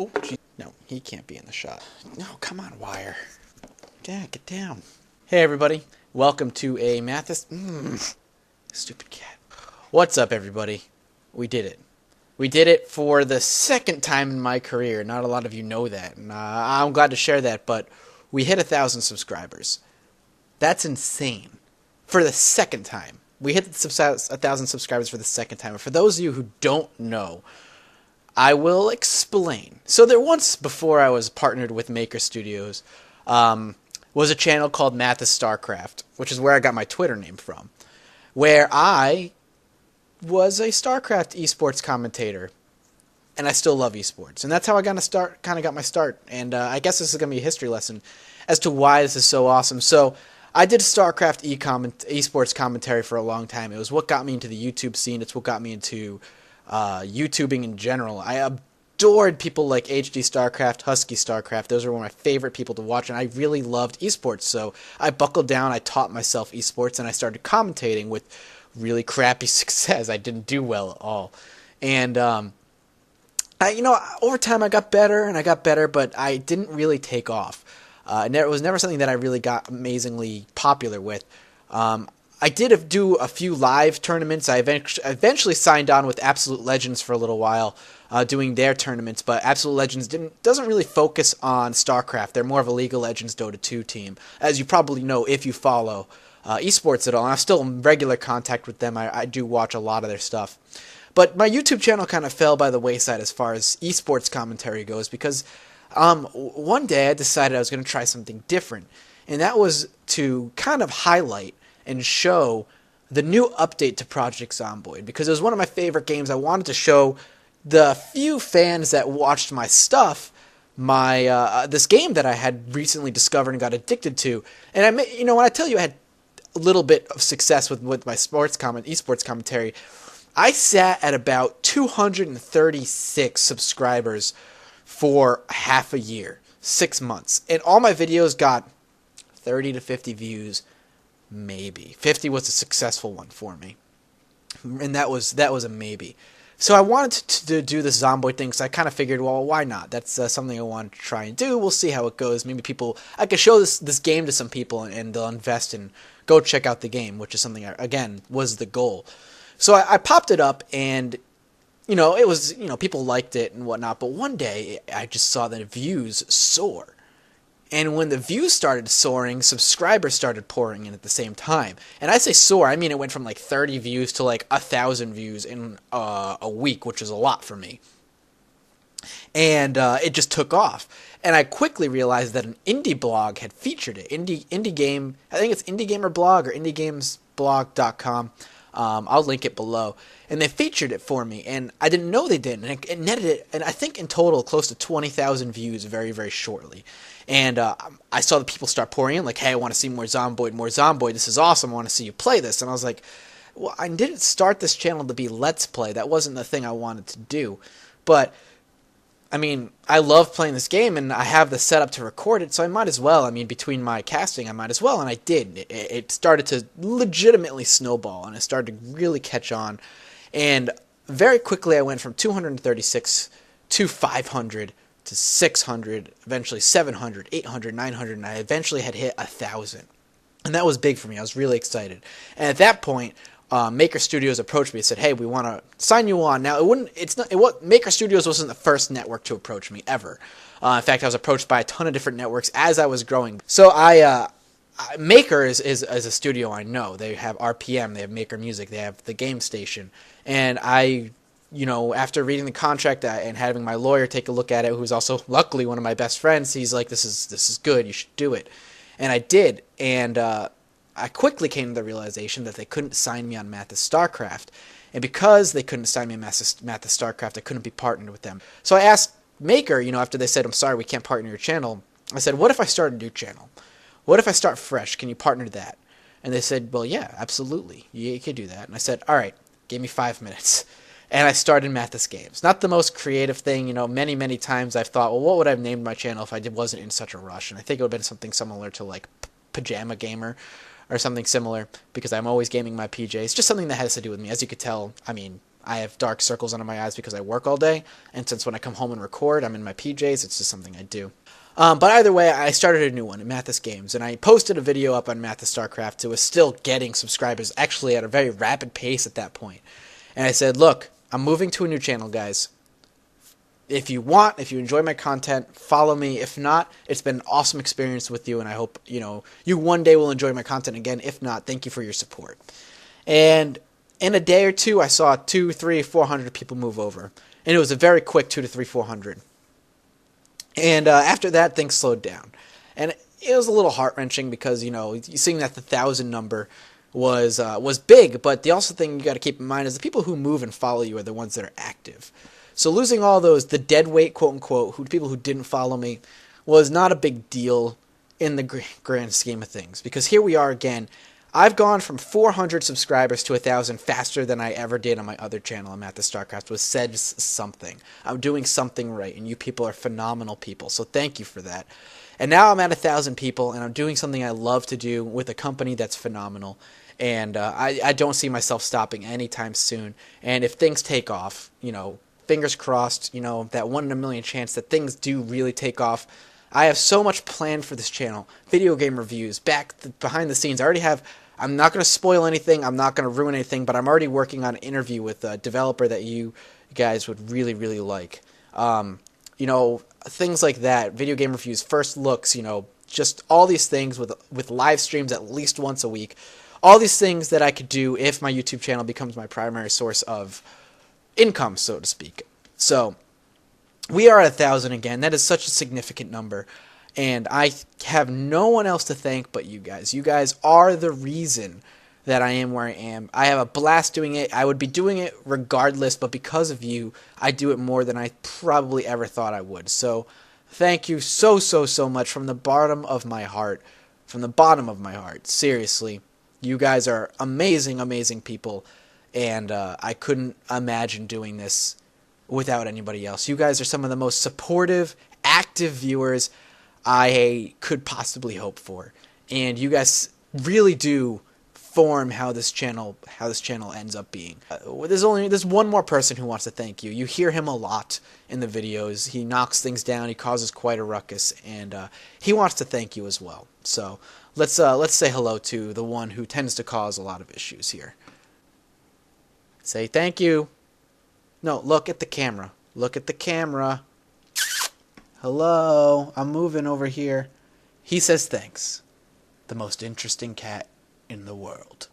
Oh, gee. No, he can't be in the shot. No, come on, Wire. Dad, get down. Hey, everybody. Welcome to a Mathis... Stupid cat. What's up, everybody? We did it. We did it for the second time in my career. Not a lot of you know that, and I'm glad to share that, but we hit 1,000 subscribers. That's insane. For the second time. We hit 1,000 subscribers for the second time. And for those of you who don't know, I will explain. So there once, before I was partnered with Maker Studios, was a channel called Mathis StarCraft, which is where I got my Twitter name from, where I was a StarCraft esports commentator, and I still love esports. And that's how I got my start. And I guess this is going to be a history lesson as to why this is so awesome. So I did StarCraft esports commentary for a long time. It was what got me into the YouTube scene. It's what got me into YouTubing in general. I adored people like HD StarCraft, Husky StarCraft. Those were one of my favorite people to watch, and I really loved esports. So I buckled down, I taught myself esports, and I started commentating with really crappy success. I didn't do well at all. And over time I got better, but I didn't really take off. It was never something that I really got amazingly popular with. I did do a few live tournaments. I eventually signed on with Absolute Legends for a little while, doing their tournaments, but Absolute Legends doesn't really focus on StarCraft. They're more of a League of Legends Dota 2 team, as you probably know if you follow esports at all. And I'm still in regular contact with them. I do watch a lot of their stuff. But my YouTube channel kind of fell by the wayside as far as esports commentary goes because one day I decided I was going to try something different, and that was to kind of highlight and show the new update to Project Zomboid, because it was one of my favorite games. I wanted to show the few fans that watched my stuff this game that I had recently discovered and got addicted to. And when I tell you I had a little bit of success with my esports commentary, I sat at about 236 subscribers for half a year, 6 months. And all my videos got 30 to 50 views, maybe. 50 was a successful one for me. And that was a maybe. So I wanted to do this Zomboid thing, so I kind of figured, well, why not? That's something I want to try and do. We'll see how it goes. Maybe I could show this game to some people, and they'll invest and go check out the game, which is something, again, was the goal. So I popped it up, and it was, people liked it and whatnot, but one day I just saw the views soar. And when the views started soaring, subscribers started pouring in at the same time. And I say soar, I mean it went from like 30 views to like 1,000 views in a week, which is a lot for me. And it just took off. And I quickly realized that an indie blog had featured it. Indie game, I think it's Indie Gamer Blog or indiegamesblog.com. I'll link it below. And they featured it for me, and I didn't know they did. And it netted it, and I think in total, close to 20,000 views very, very shortly. And I saw the people start pouring in, like, hey, I want to see more Zomboid. This is awesome. I want to see you play this. And I was like, well, I didn't start this channel to be Let's Play. That wasn't the thing I wanted to do. But I mean, I love playing this game, and I have the setup to record it, so I might as well. I mean, between my casting, I might as well, and I did. It started to legitimately snowball, and it started to really catch on. And very quickly, I went from 236 to 500 to 600, eventually 700, 800, 900, and I eventually had hit 1,000. And that was big for me. I was really excited. And at that point, Maker Studios approached me and said, hey, we want to sign you on. Now, Maker Studios wasn't the first network to approach me ever. In fact, I was approached by a ton of different networks as I was growing. So Maker is a studio I know. They have RPM, they have Maker Music, they have the Game Station. And after reading the contract and having my lawyer take a look at it, who's also luckily one of my best friends, he's like, this is good, you should do it. And I did, and I quickly came to the realization that they couldn't sign me on Mathis StarCraft. And because they couldn't sign me on Mathis StarCraft, I couldn't be partnered with them. So I asked Maker, after they said, I'm sorry, we can't partner your channel, I said, what if I start a new channel? What if I start fresh? Can you partner to that? And they said, well, yeah, absolutely. You could do that. And I said, all right, give me 5 minutes. And I started Mathis Games. Not the most creative thing. Many, many times I've thought, well, what would I have named my channel if I wasn't in such a rush? And I think it would have been something similar to like Pajama Gamer or something similar, because I'm always gaming my PJs. Just something that has to do with me. As you could tell, I mean, I have dark circles under my eyes because I work all day, and since when I come home and record, I'm in my PJs, it's just something I do. But either way, I started a new one, Mathis Games, and I posted a video up on Mathis StarCraft. It was still getting subscribers, actually at a very rapid pace at that point. And I said, look, I'm moving to a new channel, guys. If you enjoy my content, follow me. If not, it's been an awesome experience with you, and I hope, you one day will enjoy my content again. If not, thank you for your support. And in a day or two, I saw 200, 300, 400 people move over. And it was a very quick 200 to 300, 400. And after that, things slowed down. And it was a little heart-wrenching because, seeing that the 1,000 number was big, but the also thing you got to keep in mind is the people who move and follow you are the ones that are active. So losing all those, the dead weight, quote-unquote, people who didn't follow me, was not a big deal in the grand scheme of things. Because here we are again. I've gone from 400 subscribers to 1,000 faster than I ever did on my other channel. I'm at the StarCraft, which said something. I'm doing something right, and you people are phenomenal people, so thank you for that. And now I'm at 1,000 people, and I'm doing something I love to do with a company that's phenomenal. And I don't see myself stopping anytime soon. And if things take off, fingers crossed, that 1 in a million chance that things do really take off. I have so much planned for this channel. Video game reviews, behind the scenes. I'm not going to spoil anything. I'm not going to ruin anything, but I'm already working on an interview with a developer that you guys would really, really like. Things like that. Video game reviews, first looks, just all these things with live streams at least once a week. All these things that I could do if my YouTube channel becomes my primary source of income, so to speak. So we are at 1,000 again. That is such a significant number. And I have no one else to thank but you guys. You guys are the reason that I am where I am. I have a blast doing it. I would be doing it regardless, but because of you, I do it more than I probably ever thought I would. So thank you so much from the bottom of my heart. From the bottom of my heart. Seriously. You guys are amazing, amazing people. And I couldn't imagine doing this without anybody else. You guys are some of the most supportive, active viewers I could possibly hope for. And you guys really do form how this channel ends up being. There's one more person who wants to thank you. You hear him a lot in the videos. He knocks things down. He causes quite a ruckus, and he wants to thank you as well. So let's say hello to the one who tends to cause a lot of issues here. Say thank you. No, look at the camera. Look at the camera. Hello, I'm moving over here. He says thanks. The most interesting cat in the world.